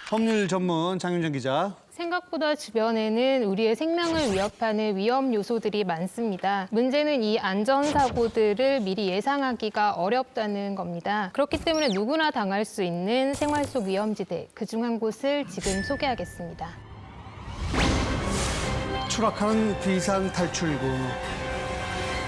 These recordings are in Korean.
법률 전문 장윤정 기자. 생각보다 주변에는 우리의 생명을 위협하는 위험 요소들이 많습니다. 문제는 이 안전사고들을 미리 예상하기가 어렵다는 겁니다. 그렇기 때문에 누구나 당할 수 있는 생활 속 위험지대, 그중 한 곳을 지금 소개하겠습니다. 추락하는 비상탈출구.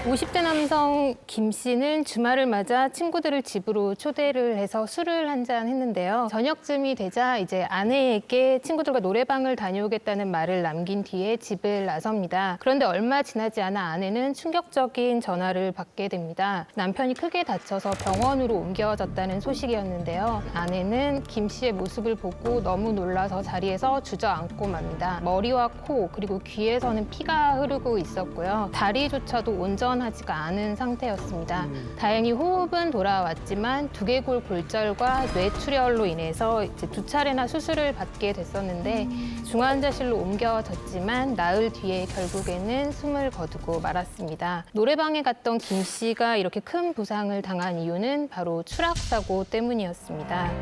50대 남성 김 씨는 주말을 맞아 친구들을 집으로 초대를 해서 술을 한잔 했는데요. 저녁쯤이 되자 이제 아내에게 친구들과 노래방을 다녀오겠다는 말을 남긴 뒤에 집을 나섭니다. 그런데 얼마 지나지 않아 아내는 충격적인 전화를 받게 됩니다. 남편이 크게 다쳐서 병원으로 옮겨졌다는 소식이었는데요. 아내는 김 씨의 모습을 보고 너무 놀라서 자리에서 주저앉고 맙니다. 머리와 코 그리고 귀에서는 피가 흐르고 있었고요. 다리조차도 온전하지가 않은 상태였습니다. 다행히 호흡은 돌아왔지만 두개골 골절과 뇌출혈로 인해서 이제 2차례나 수술을 받게 됐었는데 중환자실로 옮겨졌지만 나흘 뒤에 결국에는 숨을 거두고 말았습니다. 노래방에 갔던 김 씨가 이렇게 큰 부상을 당한 이유는 바로 추락 사고 때문이었습니다.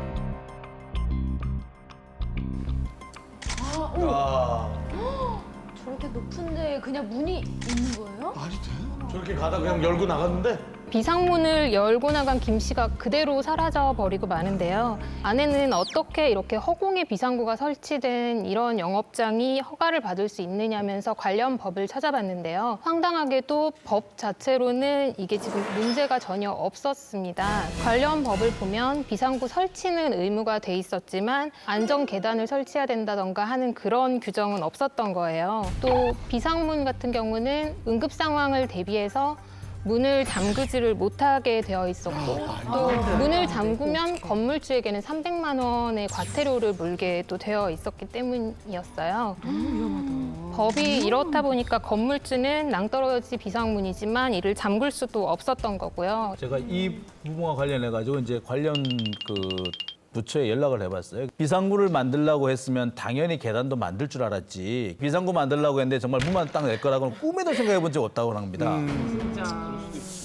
저렇게 높은데 그냥 문이 있는 거예요? 말이 돼? 저렇게 가다 그냥 열고 나갔는데? 비상문을 열고 나간 김 씨가 그대로 사라져 버리고 마는데요. 아내는 어떻게 이렇게 허공에 비상구가 설치된 이런 영업장이 허가를 받을 수 있느냐면서 관련 법을 찾아봤는데요. 황당하게도 법 자체로는 이게 지금 문제가 전혀 없었습니다. 관련 법을 보면 비상구 설치는 의무가 돼 있었지만 안전 계단을 설치해야 된다던가 하는 그런 규정은 없었던 거예요. 또 비상문 같은 경우는 응급 상황을 대비해서 문을 잠그지를 못하게 되어 있었고 또 문을 잠그면 건물주에게는 300만 원의 과태료를 물게 또 되어 있었기 때문이었어요. 법이 이렇다 보니까 건물주는 낭떠러지 비상문이지만 이를 잠글 수도 없었던 거고요. 제가 이 부분과 관련해가지고 이제 관련 부처에 연락을 해봤어요. 비상구를 만들려고 했으면 당연히 계단도 만들 줄 알았지. 비상구 만들려고 했는데 정말 문만 딱 낼 거라고는 꿈에도 생각해 본 적 없다고 합니다.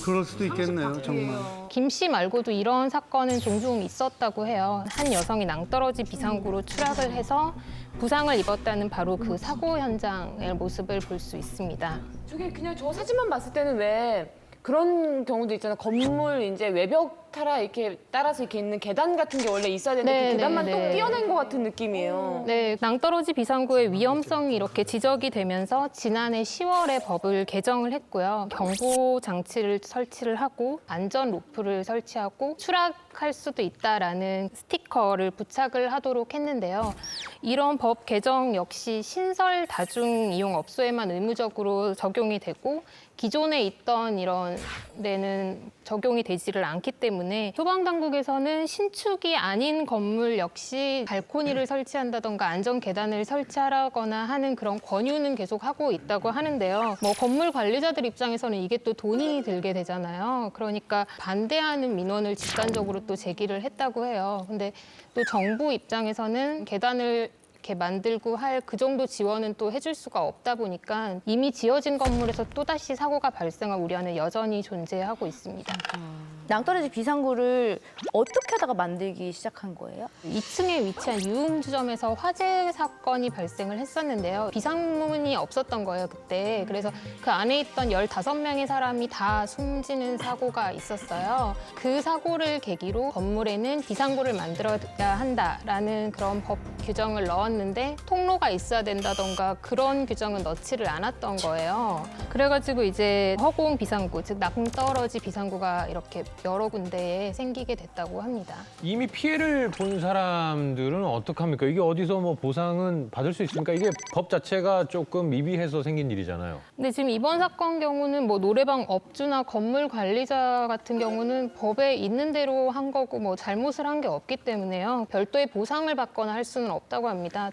그럴 수도 있겠네요, 정말. 김 씨 말고도 이런 사건은 종종 있었다고 해요. 한 여성이 낭떠러지 비상구로 추락을 해서 부상을 입었다는 바로 그 사고 현장의 모습을 볼 수 있습니다. 저게 그냥 저 사진만 봤을 때는 왜 그런 경우도 있잖아요. 건물 이제 외벽 이렇게 따라서 이렇게 있는 계단 같은 게 원래 있어야 되는데 네, 그 계단만 네, 또 네. 띄어낸 것 같은 느낌이에요. 네, 낭떠러지 비상구의 위험성이 이렇게 지적이 되면서 지난해 10월에 법을 개정을 했고요. 경보 장치를 설치를 하고 안전 로프를 설치하고 추락할 수도 있다라는 스티커를 부착을 하도록 했는데요. 이런 법 개정 역시 신설 다중 이용 업소에만 의무적으로 적용이 되고 기존에 있던 이런 데는 적용이 되지를 않기 때문에 소방당국에서는 신축이 아닌 건물 역시 발코니를 설치한다던가 안전 계단을 설치하거나 하는 그런 권유는 계속 하고 있다고 하는데요. 뭐 건물 관리자들 입장에서는 이게 또 돈이 들게 되잖아요. 그러니까 반대하는 민원을 집단적으로 또 제기를 했다고 해요. 근데 또 정부 입장에서는 계단을 이렇게 만들고 할 그 정도 지원은 또 해줄 수가 없다 보니까 이미 지어진 건물에서 또다시 사고가 발생할 우려는 여전히 존재하고 있습니다. 낭떠러지 비상구를 어떻게 하다가 만들기 시작한 거예요? 2층에 위치한 유흥주점에서 화재 사건이 발생을 했었는데요. 비상문이 없었던 거예요, 그때. 그래서 그 안에 있던 15명의 사람이 다 숨지는 사고가 있었어요. 그 사고를 계기로 건물에는 비상구를 만들어야 한다라는 그런 법 규정을 넣었는데 통로가 있어야 된다던가 그런 규정은 넣지를 않았던 거예요. 그래가지고 이제 허공 비상구, 즉 낭떠러지 비상구가 이렇게 여러 군데에 생기게 됐다고 합니다. 이미 피해를 본 사람들은 어떡합니까? 이게 어디서 뭐 보상은 받을 수 있습니까? 이게 법 자체가 조금 미비해서 생긴 일이잖아요. 근데 지금 이번 사건 경우는 뭐 노래방 업주나 건물 관리자 같은 경우는 법에 있는 대로 한 거고 뭐 잘못을 한 게 없기 때문에요. 별도의 보상을 받거나 할 수는 없다고 합니다.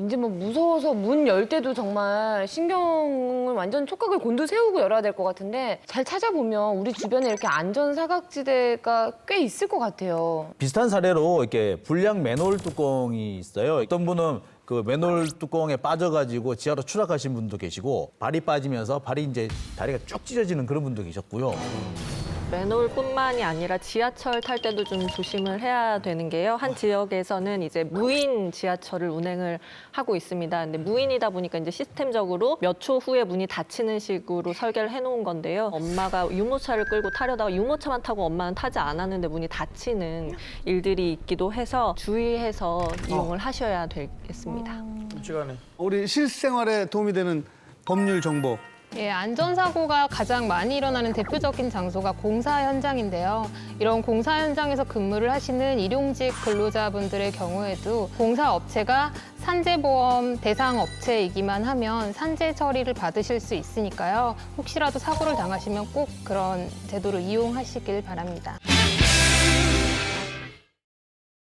이제 뭐 무서워서 문 열 때도 정말 신경을 완전 촉각을 곤두세우고 열어야 될 것 같은데 잘 찾아보면 우리 주변에 이렇게 안전 사각지대가 꽤 있을 것 같아요. 비슷한 사례로 이렇게 불량 맨홀 뚜껑이 있어요. 어떤 분은 그 맨홀 뚜껑에 빠져가지고 지하로 추락하신 분도 계시고 발이 빠지면서 발이 이제 다리가 쭉 찢어지는 그런 분도 계셨고요. 맨홀뿐만이 아니라 지하철 탈 때도 좀 조심을 해야 되는 게요. 한 지역에서는 이제 무인 지하철을 운행을 하고 있습니다. 근데 무인이다 보니까 이제 시스템적으로 몇 초 후에 문이 닫히는 식으로 설계를 해놓은 건데요. 엄마가 유모차를 끌고 타려다가 유모차만 타고 엄마는 타지 않았는데 문이 닫히는 일들이 있기도 해서 주의해서 이용을 하셔야 되겠습니다. 우리 실생활에 도움이 되는 법률 정보. 예, 안전사고가 가장 많이 일어나는 대표적인 장소가 공사 현장인데요. 이런 공사 현장에서 근무를 하시는 일용직 근로자분들의 경우에도 공사업체가 산재보험 대상 업체이기만 하면 산재 처리를 받으실 수 있으니까요. 혹시라도 사고를 당하시면 꼭 그런 제도를 이용하시길 바랍니다.